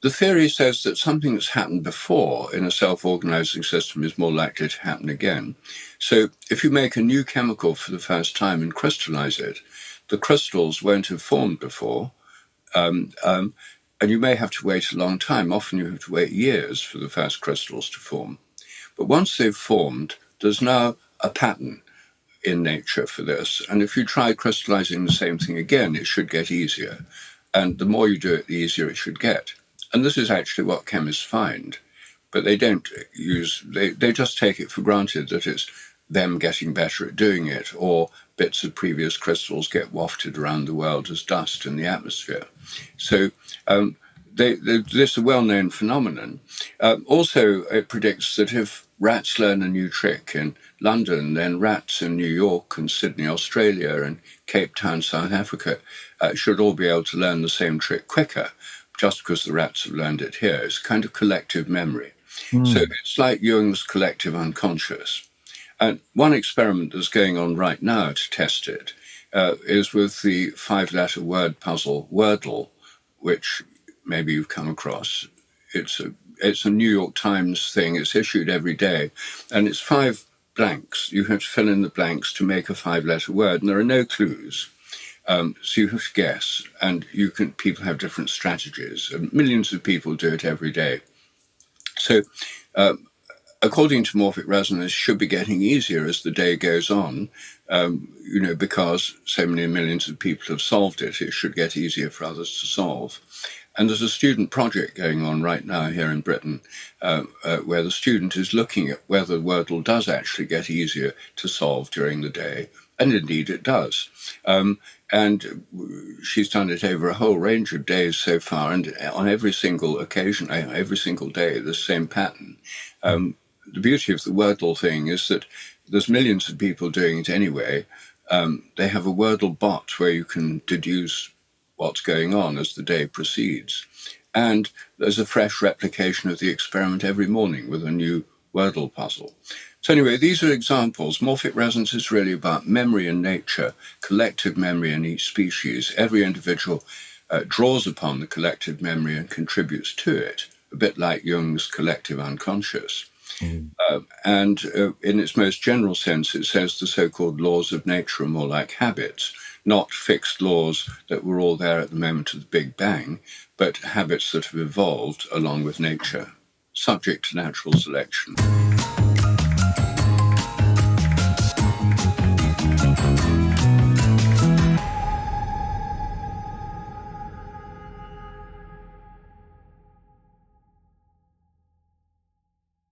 The theory says that something that's happened before in a self-organizing system is more likely to happen again. So if you make a new chemical for the first time and crystallize it, the crystals won't have formed before, and you may have to wait a long time. Often you have to wait years for the first crystals to form. But once they've formed, there's now a pattern in nature for this. And if you try crystallizing the same thing again, it should get easier. And the more you do it, the easier it should get. And this is actually what chemists find. But they don't they just take it for granted that it's them getting better at doing it, or bits of previous crystals get wafted around the world as dust in the atmosphere. So this is a well-known phenomenon. Also, it predicts that if rats learn a new trick in London, then rats in New York and Sydney, Australia, and Cape Town, South Africa, should all be able to learn the same trick quicker, just because the rats have learned it here. It's a kind of collective memory. So it's like Jung's collective unconscious. And one experiment that's going on right now to test it is with the 5-letter word puzzle Wordle, which maybe you've come across. It's a New York Times thing. It's issued every day, and it's 5 blanks. You have to fill in the blanks to make a 5-letter word, and there are no clues. So you have to guess, and people have different strategies, and millions of people do it every day. So, according to morphic resonance, it should be getting easier as the day goes on, because so many millions of people have solved it. It should get easier for others to solve. And there's a student project going on right now here in Britain where the student is looking at whether Wordle does actually get easier to solve during the day. And indeed it does. And she's done it over a whole range of days so far. And on every single occasion, every single day, the same pattern. The beauty of the Wordle thing is that there's millions of people doing it anyway. They have a Wordle bot where you can deduce what's going on as the day proceeds. And there's a fresh replication of the experiment every morning with a new Wordle puzzle. So anyway, these are examples. Morphic resonance is really about memory in nature, collective memory in each species. Every individual draws upon the collective memory and contributes to it, a bit like Jung's collective unconscious. And in its most general sense, it says the so-called laws of nature are more like habits, not fixed laws that were all there at the moment of the Big Bang, but habits that have evolved along with nature, subject to natural selection.